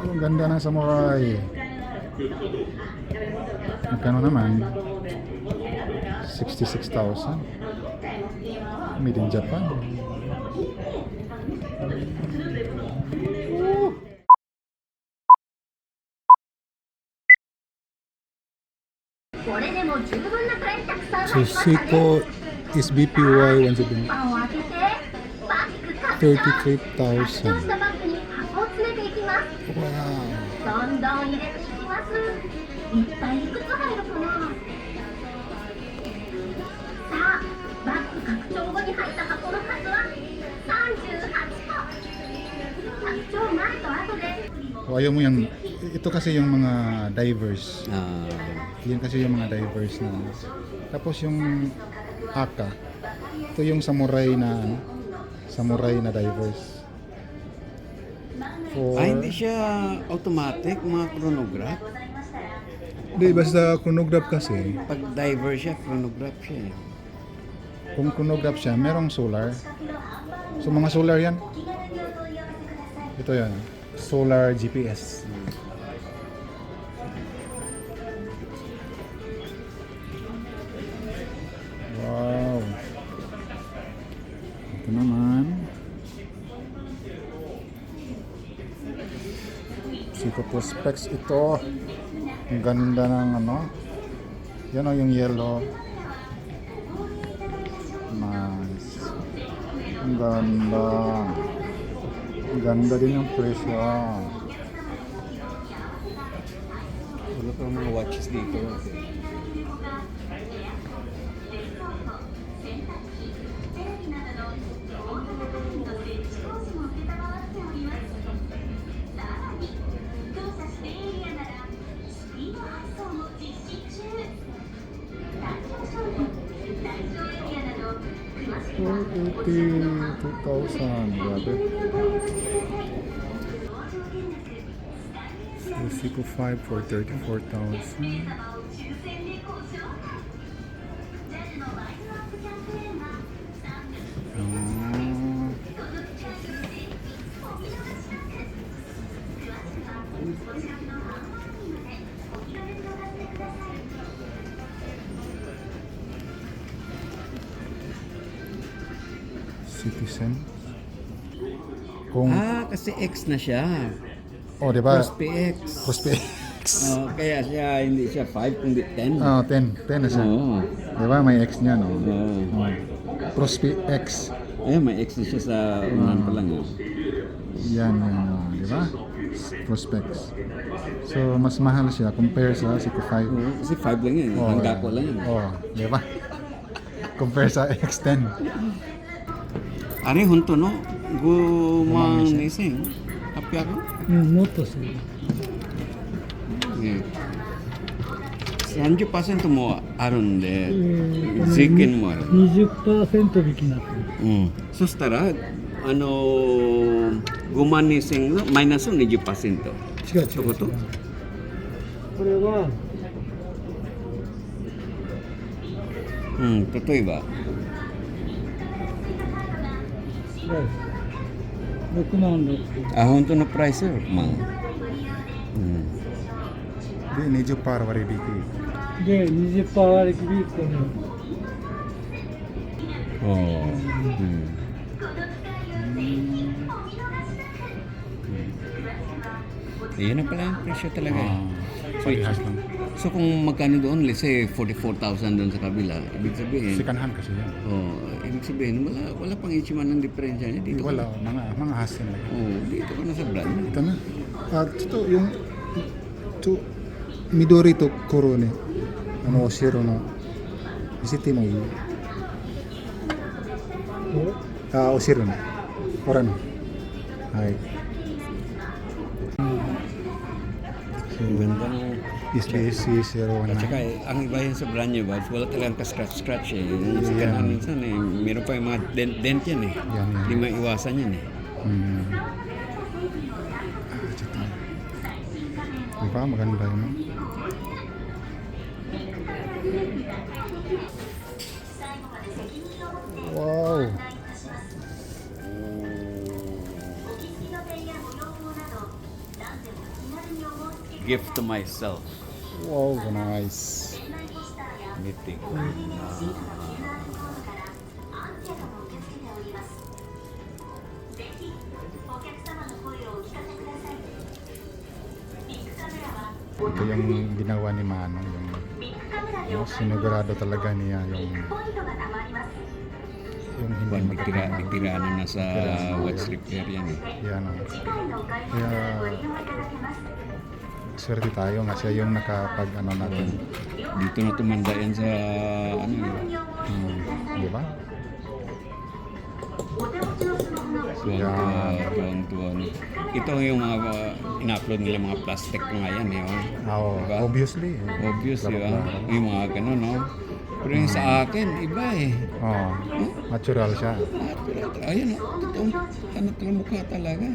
Ang ganda ng samurai. Magkano naman? 66,000. Made in Japan. Seiko is BPY 170. 33,000. Wow. どんどん入れていきます。一体いくつ入るかな。さあ、バッグ拡張後に入った箱の数は38個。拡張前と後で。O, ayaw mo yung, ito kasi yung mga divers. Yan kasi yung mga divers na. Tapos yung Aka. Ito yung samurai na ano, samurai na divers. Hindi siya automatic, mga chronograph. Hindi, basta chronograph kasi. Pag diver siya, chronograph siya. Kung chronograph siya, merong solar. So mga solar yan. Ito yan. Solar GPS. Wow. Ito naman. Seiko Perspex ito. Ang ganda ng ano. Yan o yung yellow. Nice. Ang ganda. Ang ganda din ng presyo. Wala pa mga watches dito. Grabe. Seiko 5 for 34,000. Citizen. Kung Kasi X na siya. oh, di ba? Prospe X. Prospe X. Kaya siya, hindi siya 5, kundi 10. Oh, 10 na siya. Oo. Di ba? May X niya, no? Oo. Prospe X. Ayun, may X na siya sa unahan pa lang. Yan, di ba? Prospects. So, mas mahal siya compare sa Seiko 5. Kasi 5 lang yan. Hangga ko lang yan. Oh, di ba? Compare sa X10. Ari, hunto no? Gumang nising. Happy ako? もっとする。30% もあるんで、税金もある。20% 引きになってる。そしたら、5万2000のマイナスの 20%。違う違ってことう。これは例えば。6万6千。本当のプライスは6万。Di, 20 par waribiki. で、20%割引でこの。Yan na pala yung presyo talaga. Parehas lang. So kung magkano doon, let's say 44,000 doon sa kabila, ibig sabihin, Second hand kasi yan. ibig sabihin, wala pang ichiman ng diferensya niya dito. Wala, mga hassle lang. Dito ka na sa brand. Ito na. Ito yung Midori to Kuro ne. Oshiro no. Visite mo yun. Oshiro no. Oran. Hai. Ganda ng SBC01. At saka ang iba yan sa brand new bags, wala talagang ka-scratch eh. Yung sa minsan eh, meron pa yung mga dent yan eh. Yan. Hindi maiwasan yan eh. Ito. Diba? Maganda yun. Wow! gift to myself. Wow, nice. Meeting. Ito yung ginawa ni Manong, yung sinigurado talaga niya yung hindi Nagtira na sa watch repair yan eh. yan. Kaya swerte tayo nga siya yung nakapag ano natin. Dito na tumanda yan sa ano eh. Di ba? Tuwan-tuwa. Ito yung mga in-upload nila mga plastic nga yan eh. Oh, Diba? obviously. Obvious, di ba? Klaro-klaro. Yung mga ganun, no? Pero yung sa akin, iba eh. Oh, natural siya. Ayun, no? Totoong, ano talagang mukha talaga.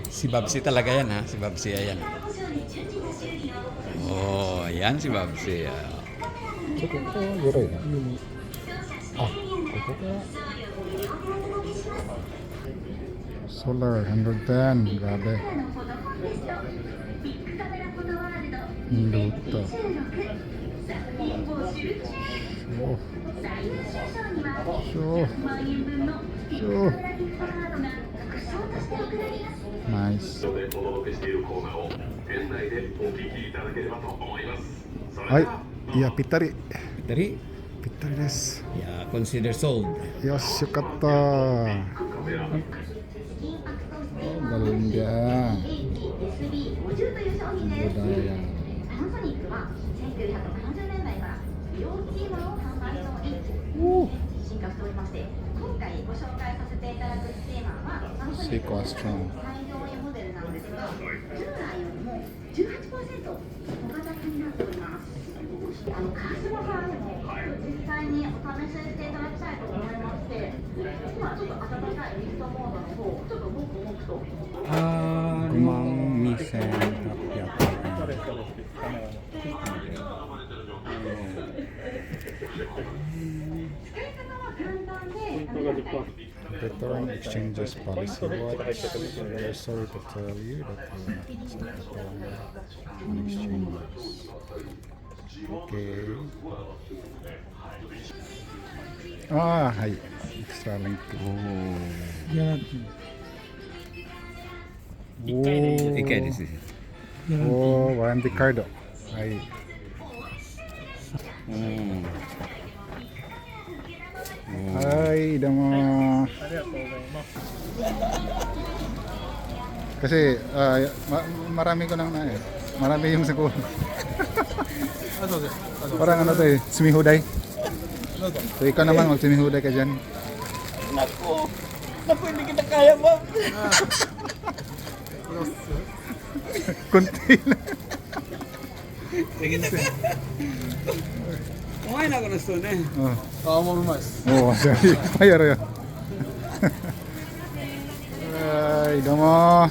Si Babsi talaga yan, ha? Si Babsi, ayan. Oh, ayan si Babsi. Guray na. Solar 110, grabe. Luto. Oh. Sure. Nice. でお届けしているコーナーを店内でお聞きいただければと思います。それでは Ay, iya, pitari. Dari, Pitari desu. ya, consider sold. Yosh, yukata. Oh, galing dia. SB50 という商品です。 Budaya. パナソニックは1970年代から美容キーマを販売商品進化しておりまして、今回ご紹介させていただくステーマはパナソニックの Sequestron. 最上位モデルなんですが、従来よりも 18% 小型化になっております。川島さんでも実際にお試ししていただきたいと思いまして、今ちょっと温かいミストモードの方、ちょっともくもくと。 Gumang misen rakyat. 使い方は簡単で、 Return exchanges policy. What? We're sorry to tell you that we are not acceptable on exchanges. Okay. Ah, hi. Extra link. Oh. ギャランティー Ika this is. ギャランティー Oh, warranty card. Hi. Mm. Hi, damo. Kasi marami ko nang na eh. Marami yung sakuha. Parang ano to eh, sumihuday. So ikaw naman mag-sumihuday ka dyan. Naku, hindi kita kaya, Bob. Kunti lang. Kumain ako na stone eh. Oh. Oh, sorry. Fire yun. Ay, damo.